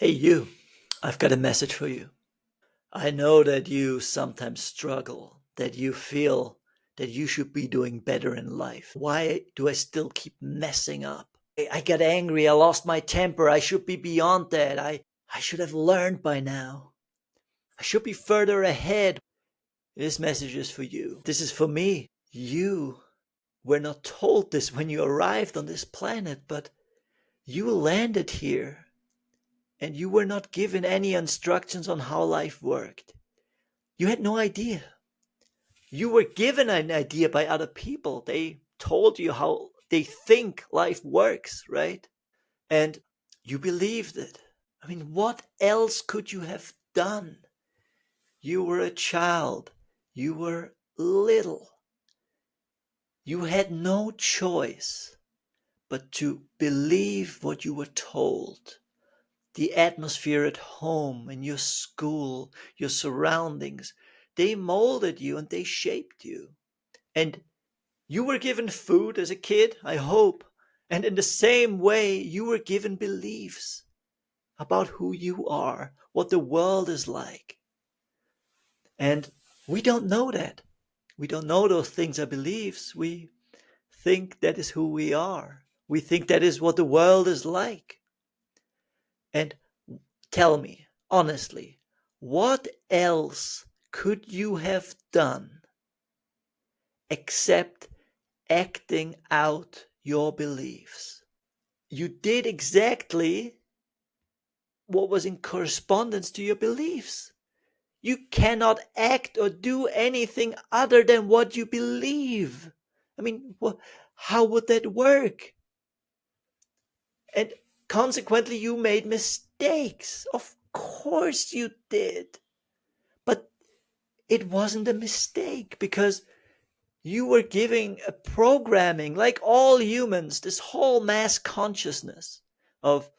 Hey, you, I've got a message for you. I know that you sometimes struggle, that you feel that you should be doing better in life. Why do I still keep messing up? I get angry, I lost my temper, I should be beyond that. I should have learned by now. I should be further ahead. This message is for you. This is for me. You were not told this when you arrived on this planet, but you landed here and you were not given any instructions on how life worked. You had no idea. You were given an idea by other people. They told you how they think life works, right? And you believed it. I mean, what else could you have done? You were a child. You were little. You had no choice but to believe what you were told. The atmosphere at home, in your school, your surroundings, they molded you and they shaped you. And you were given food as a kid, I hope. And in the same way, you were given beliefs about who you are, what the world is like. And we don't know that. We don't know those things are beliefs. We think that is who we are. We think that is what the world is like. And tell me, honestly, what else could you have done except acting out your beliefs? You did exactly what was in correspondence to your beliefs. You cannot act or do anything other than what you believe. I mean, how would that work? And consequently, you made mistakes. Of course you did. But it wasn't a mistake because you were giving a programming, like all humans, this whole mass consciousness of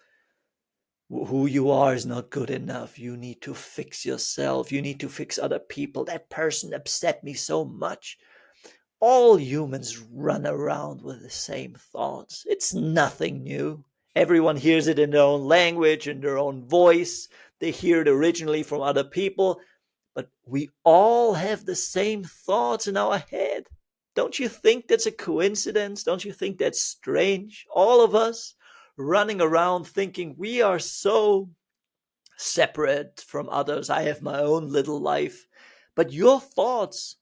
who you are is not good enough. You need to fix yourself. You need to fix other people. That person upset me so much. All humans run around with the same thoughts. It's nothing new. Everyone hears it in their own language, in their own voice. They hear it originally from other people, but we all have the same thoughts in our head. Don't you think that's a coincidence? Don't you think that's strange? All of us running around thinking we are so separate from others. I have my own little life. But your thoughts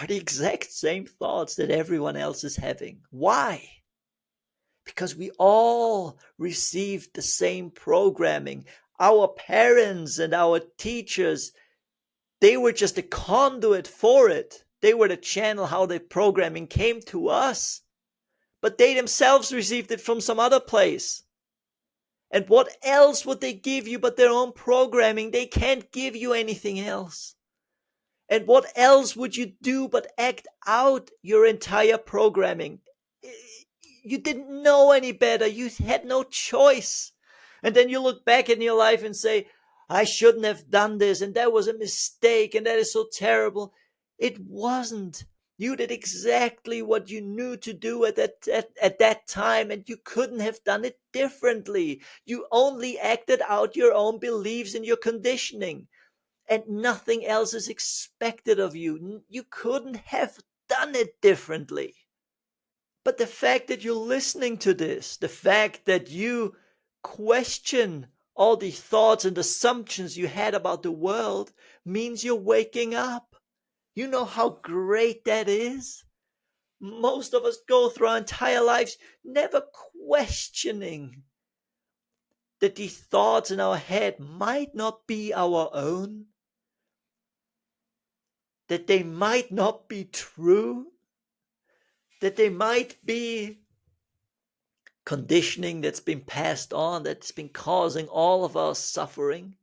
are the exact same thoughts that everyone else is having. Why? Because we all received the same programming. Our parents and our teachers, they were just a conduit for it. They were the channel how the programming came to us. But they themselves received it from some other place. And what else would they give you but their own programming? They can't give you anything else. And what else would you do but act out your entire programming? You didn't know any better. You had no choice. And then you look back in your life and say, I shouldn't have done this, and that was a mistake, and that is so terrible. It wasn't. You did exactly what you knew to do at that time, and you couldn't have done it differently. You only acted out your own beliefs and your conditioning, and nothing else is expected of you. You couldn't have done it differently. But the fact that you're listening to this, the fact that you question all the thoughts and assumptions you had about the world means you're waking up. You know how great that is? Most of us go through our entire lives never questioning that the thoughts in our head might not be our own, that they might not be true, that they might be conditioning that's been passed on, that's been causing all of our suffering.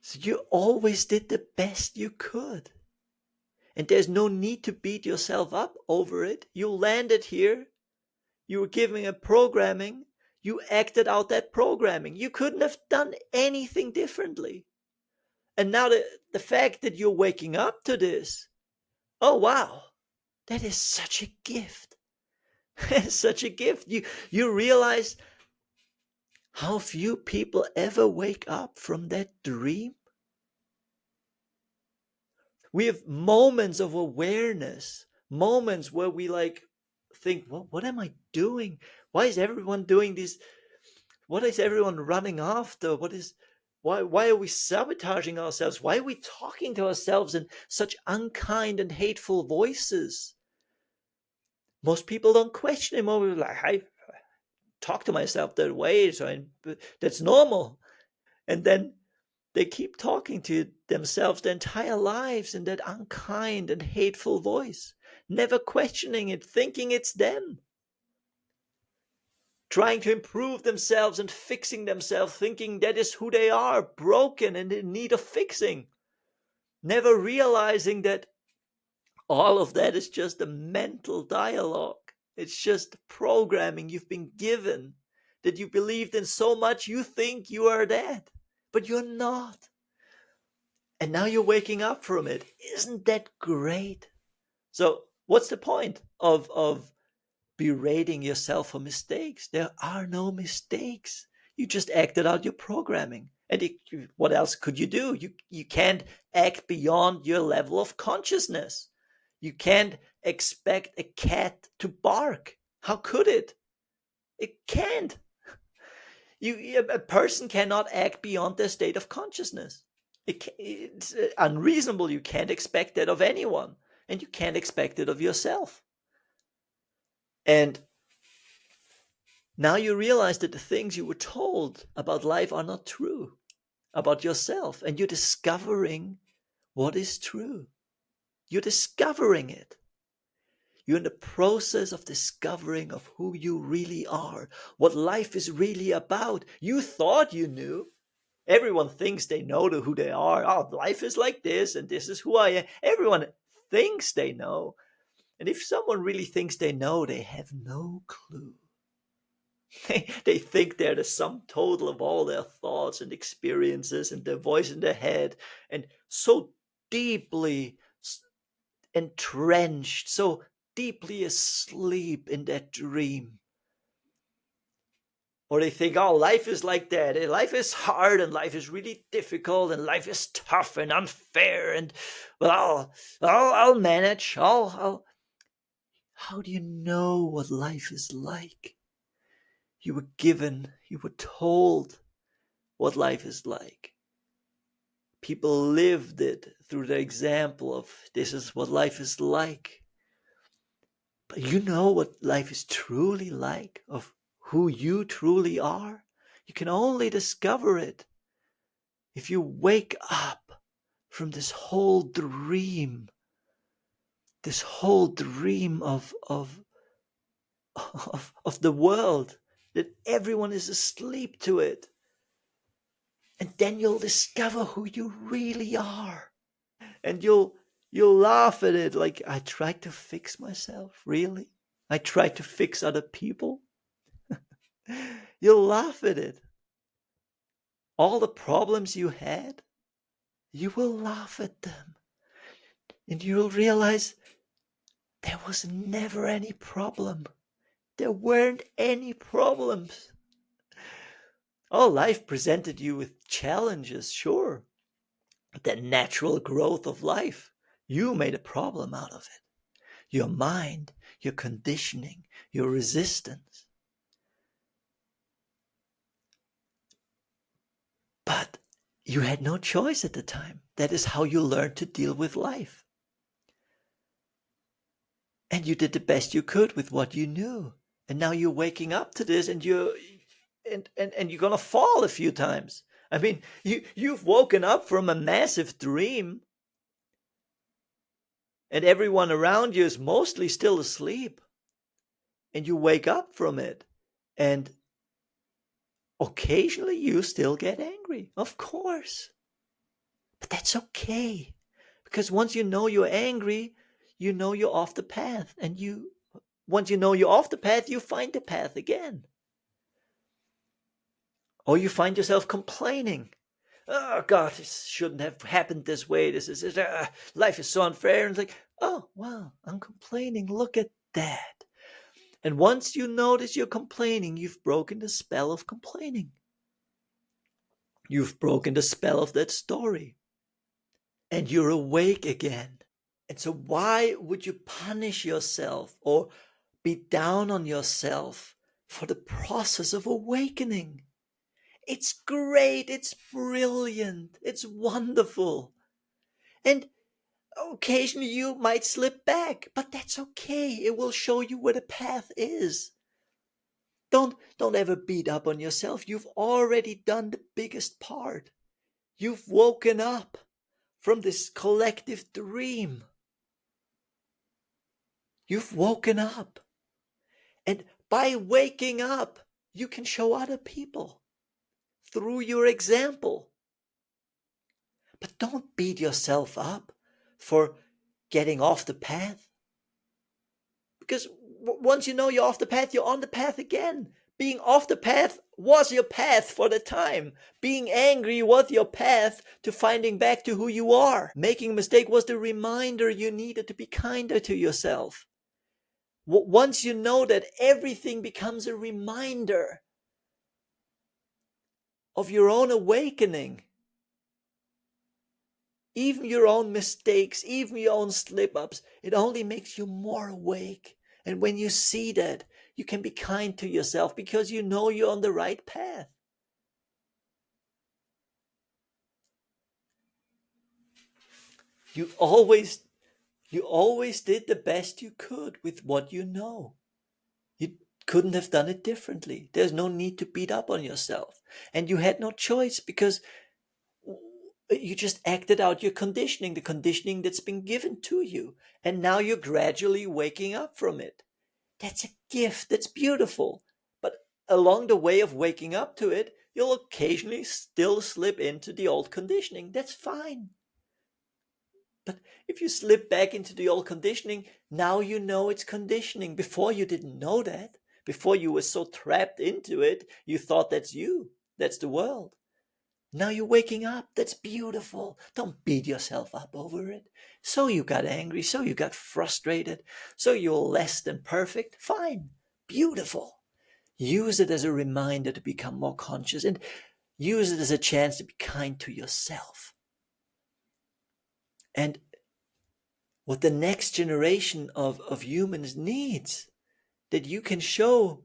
So you always did the best you could. And there's no need to beat yourself up over it. You landed here. You were given a programming. You acted out that programming. You couldn't have done anything differently. And now the fact that you're waking up to this, oh wow, that is such a gift. It's such a gift. You realize how few people ever wake up from that dream. We have moments of awareness, moments where we like think, what am I doing? Why is everyone doing this? What is everyone running after? Why are we sabotaging ourselves? Why are we talking to ourselves in such unkind and hateful voices? Most people don't question it. More like, I talk to myself that way, that's normal. And then they keep talking to themselves their entire lives in that unkind and hateful voice, never questioning it, thinking it's them, trying to improve themselves and fixing themselves, thinking that is who they are, broken and in need of fixing, never realizing that all of that is just a mental dialogue. It's just programming you've been given, that you believed in so much you think you are that, but you're not. And now you're waking up from it. Isn't that great? So, what's the point of berating yourself for mistakes? There are no mistakes. You just acted out your programming. And what else could you do? You can't act beyond your level of consciousness. You can't expect a cat to bark. How could it? It can't. A person cannot act beyond their state of consciousness. It's unreasonable. You can't expect that of anyone, and you can't expect it of yourself. And now you realize that the things you were told about life are not true, about yourself, and you're discovering what is true. You're discovering it. You're in the process of discovering of who you really are, what life is really about. You thought you knew. Everyone thinks they know who they are. Oh, life is like this, and this is who I am. Everyone thinks they know. And if someone really thinks they know, they have no clue. They think they're the sum total of all their thoughts and experiences and their voice in their head, and so deeply entrenched, so deeply asleep in that dream. Or they think, oh, life is like that. Life is hard and life is really difficult and life is tough and unfair. And, well, I'll manage. How do you know what life is like? You were given, you were told what life is like. People lived it through the example of this is what life is like. But you know what life is truly like, of who you truly are? You can only discover it if you wake up from this whole dream of the world, that everyone is asleep to it. And then you'll discover who you really are. And you'll laugh at it like, I tried to fix myself, really? I tried to fix other people? You'll laugh at it. All the problems you had, you will laugh at them. And you'll realize there was never any problem. There weren't any problems. Oh, life presented you with challenges, sure. The natural growth of life. You made a problem out of it. Your mind, your conditioning, your resistance. But you had no choice at the time. That is how you learned to deal with life. And you did the best you could with what you knew. And now you're waking up to this, and you're gonna fall a few times. I mean, you've woken up from a massive dream, and everyone around you is mostly still asleep. And you wake up from it, and occasionally you still get angry, of course. But that's okay. Because once you know you're angry, you know you're off the path. And once you know you're off the path, you find the path again. Or you find yourself complaining. Oh God, this shouldn't have happened this way. Life is so unfair. And it's like, oh wow, I'm complaining. Look at that. And once you notice you're complaining, you've broken the spell of complaining. You've broken the spell of that story. And you're awake again. And so, why would you punish yourself or be down on yourself for the process of awakening? It's great, it's brilliant, it's wonderful. And occasionally you might slip back, but that's okay. It will show you where the path is. Don't ever beat up on yourself. You've already done the biggest part. You've woken up from this collective dream. You've woken up. And by waking up, you can show other people through your example. But don't beat yourself up for getting off the path. Because once you know you're off the path, you're on the path again. Being off the path was your path for the time. Being angry was your path to finding back to who you are. Making a mistake was the reminder you needed to be kinder to yourself. Once you know that, everything becomes a reminder of your own awakening. Even your own mistakes, even your own slip ups, it only makes you more awake. And when you see that, you can be kind to yourself because you know you're on the right path. You always you always did the best you could with what you know. You couldn't have done it differently. There's no need to beat up on yourself. And you had no choice because you just acted out your conditioning, the conditioning that's been given to you. And now you're gradually waking up from it. That's a gift. That's beautiful. But along the way of waking up to it, you'll occasionally still slip into the old conditioning. That's fine. But if you slip back into the old conditioning, now you know it's conditioning. Before you didn't know that. Before you were so trapped into it, you thought that's you. That's the world. Now you're waking up. That's beautiful. Don't beat yourself up over it. So you got angry. So you got frustrated. So you're less than perfect. Fine. Beautiful. Use it as a reminder to become more conscious and use it as a chance to be kind to yourself. And what the next generation of humans needs, that you can show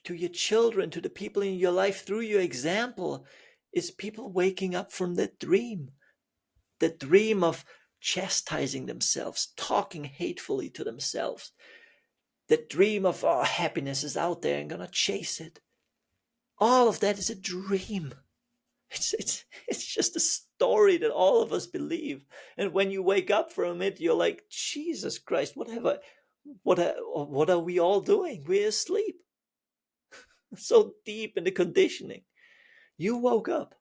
to your children, to the people in your life through your example, is people waking up from the dream of chastising themselves, talking hatefully to themselves, the dream of, oh, happiness is out there and gonna chase it. All of that is a dream. It's just a story that all of us believe. And when you wake up from it, you're like, Jesus Christ, what are we all doing? We're asleep. So deep in the conditioning. You woke up.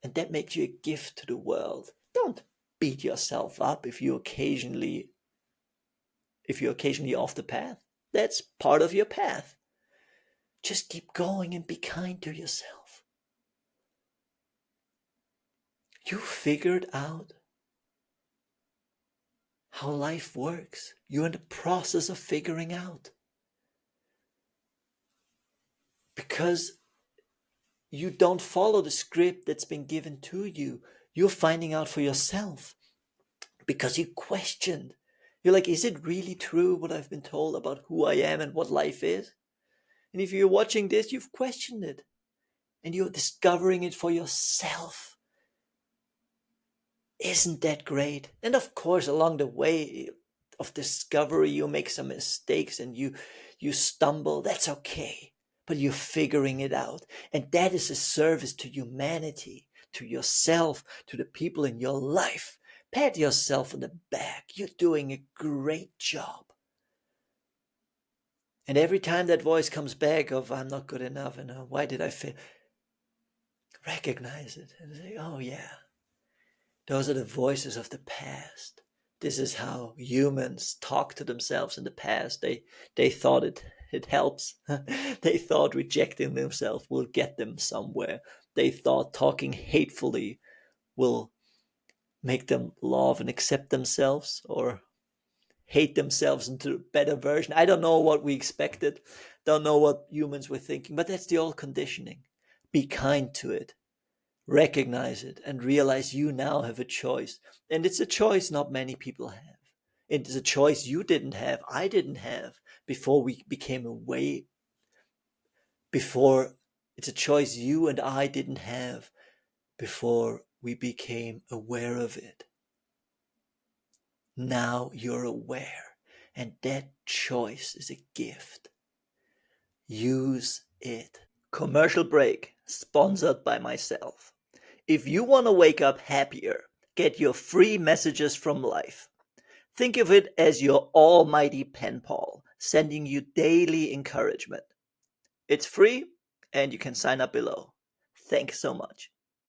And that makes you a gift to the world. Don't beat yourself up if you're occasionally off the path. That's part of your path. Just keep going and be kind to yourself. You figured out how life works. You're in the process of figuring out. Because you don't follow the script that's been given to you. You're finding out for yourself because you questioned. You're like, is it really true what I've been told about who I am and what life is? And if you're watching this, you've questioned it and you're discovering it for yourself. Isn't that great? And of course, along the way of discovery, you make some mistakes and you stumble. That's okay. But you're figuring it out. And that is a service to humanity, to yourself, to the people in your life. Pat yourself on the back. You're doing a great job. And every time that voice comes back of, I'm not good enough, and why did I fail? Recognize it and say, oh yeah, those are the voices of the past. This is how humans talk to themselves in the past. They thought it helps. They thought rejecting themselves will get them somewhere. They thought talking hatefully will make them love and accept themselves or hate themselves into a better version. I don't know what we expected, don't know what humans were thinking, but that's the old conditioning. Be kind to it, recognize it, and realize you now have a choice. And it's a choice not many people have. It is a choice you didn't have, I didn't have before we became away. Before, it's a choice you and I didn't have before we became aware of it. Now you're aware, and that choice is a gift. Use it. Commercial break, sponsored by myself. If you want to wake up happier, get your free messages from life. Think of it as your almighty pen pal, sending you daily encouragement. It's free, and you can sign up below. Thanks so much.